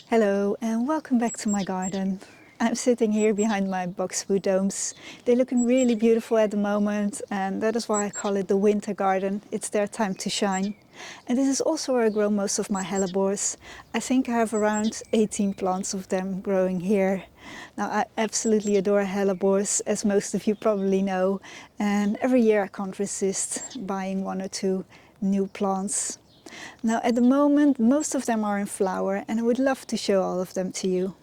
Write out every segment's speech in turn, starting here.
Hello and welcome back to my garden. I'm sitting here behind my boxwood domes. They're looking really beautiful at the moment, and that is why I call it the winter garden. It's their time to shine. And this is also where I grow most of my hellebores. I think I have around 18 plants of them growing here. Now I absolutely adore hellebores, as most of you probably know, and every year I can't resist buying one or two new plants. Now at the moment most of them are in flower, and I would love to show all of them to you.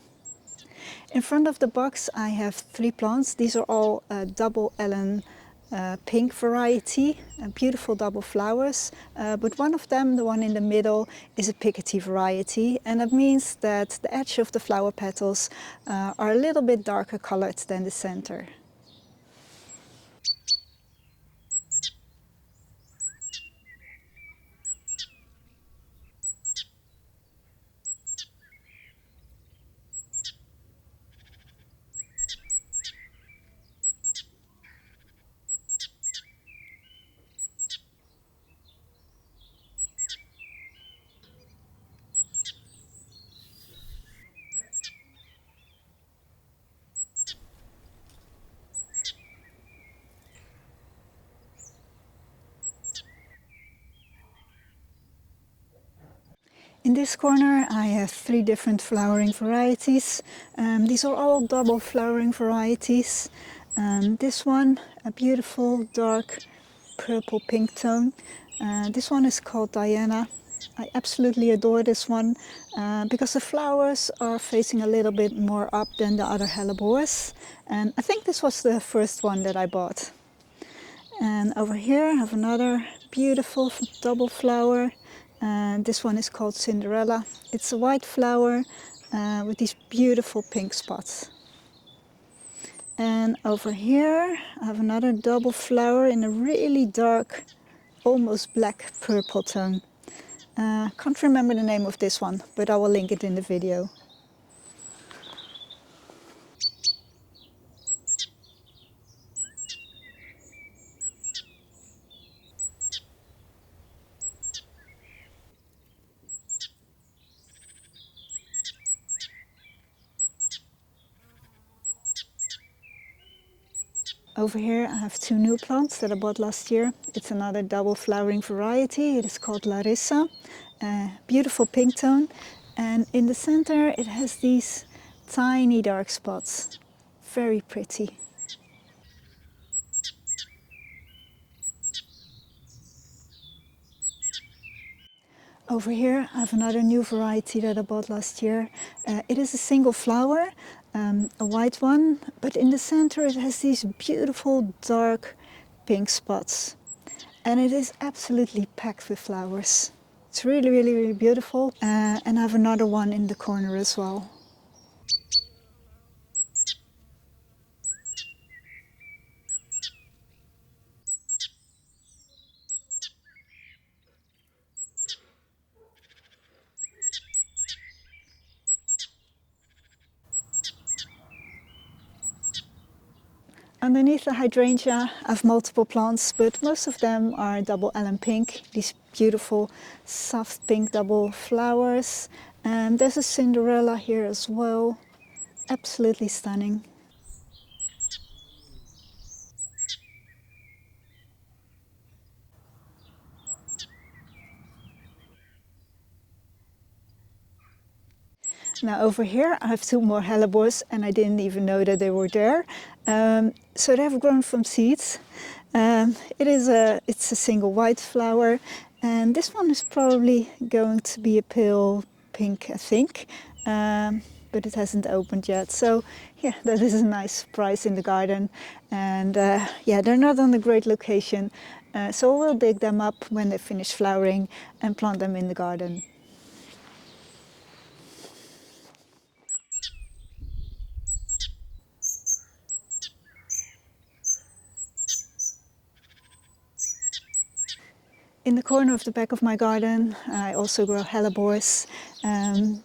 In front of the box I have 3 plants. These are all double Ellen pink variety, beautiful double flowers, but one of them, the one in the middle, is a pickety variety, and that means that the edge of the flower petals are a little bit darker colored than the center. In this corner I have 3 different flowering varieties. These are all double flowering varieties. This one, a beautiful dark purple pink tone. This one is called Diana. I absolutely adore this one because the flowers are facing a little bit more up than the other hellebores. And I think this was the first one that I bought. And over here I have another beautiful double flower. This one is called Cinderella. It's a white flower with these beautiful pink spots. And over here I have another double flower in a really dark, almost black purple tone. Can't remember the name of this one, but I will link it in the video. Over here I have 2 new plants that I bought last year. It's another double flowering variety. It is called Larissa. Beautiful pink tone. And in the center it has these tiny dark spots. Very pretty. Over here I have another new variety that I bought last year. It is a single flower, a white one, but in the center it has these beautiful dark pink spots. And it is absolutely packed with flowers. It's really beautiful. And I have another one in the corner as well. Underneath the hydrangea I have multiple plants, but most of them are double Ellen pink. These beautiful soft pink double flowers. And there's a Cinderella here as well. Absolutely stunning. Now over here I have 2 more hellebores, and I didn't even know that they were there. So they have grown from seeds. It's a single white flower, and this one is probably going to be a pale pink, I think, but it hasn't opened yet. So yeah, that is a nice surprise in the garden. And yeah, they're not on a great location, so we'll dig them up when they finish flowering and plant them in the garden. In the corner of the back of my garden I also grow hellebores.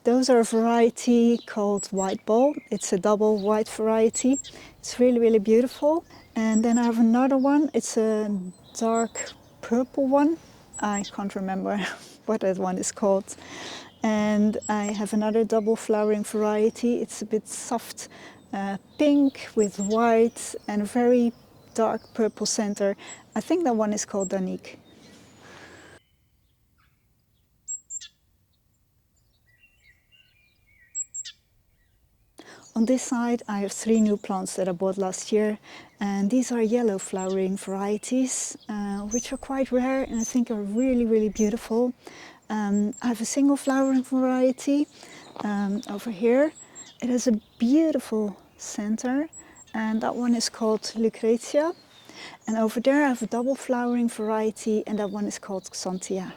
Those are a variety called white ball. It's a double white variety. It's really beautiful. And then I have another one. It's a dark purple one. I can't remember what that one is called. And I have another double flowering variety. It's a bit soft pink with white and a very dark purple center. I think that one is called Danique. On this side I have 3 new plants that I bought last year, and these are yellow flowering varieties, which are quite rare and I think are really beautiful. I have a single flowering variety over here. It has a beautiful center, and that one is called Lucrezia. And over there I have a double flowering variety, and that one is called Xanthia.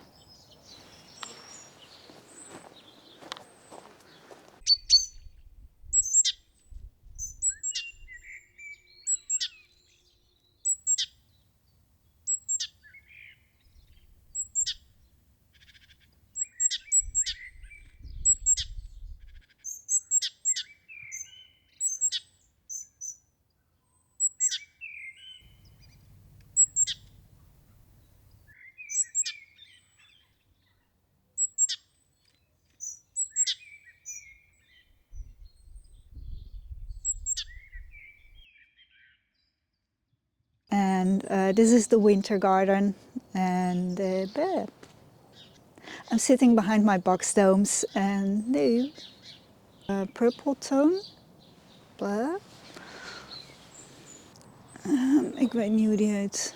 And this is the winter garden, and there. I'm sitting behind my box domes, and nu purple tone. Blah. Ik weet niet hoe die heet.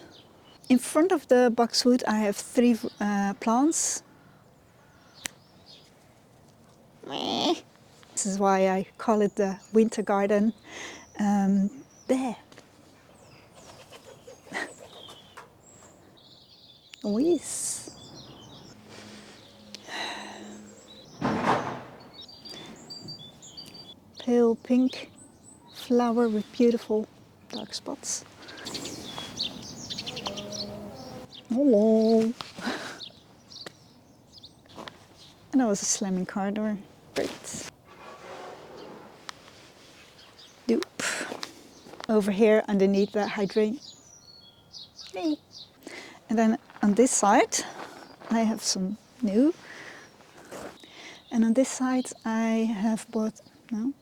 In front of the boxwood I have 3 plants. This is why I call it the winter garden. There. Oh yes. Pale pink flower with beautiful dark spots. Hello. And that was a slamming car door. Great. Doop. Over here underneath the hydrangea. Hey. And then on this side I have some new. And on this side I have bought, no.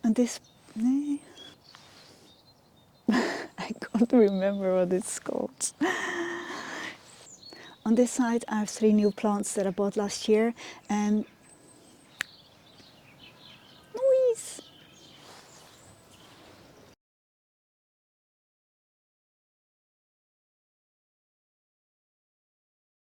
On this, nee. I can't remember what it's called. On this side I have 3 new plants that I bought last year, and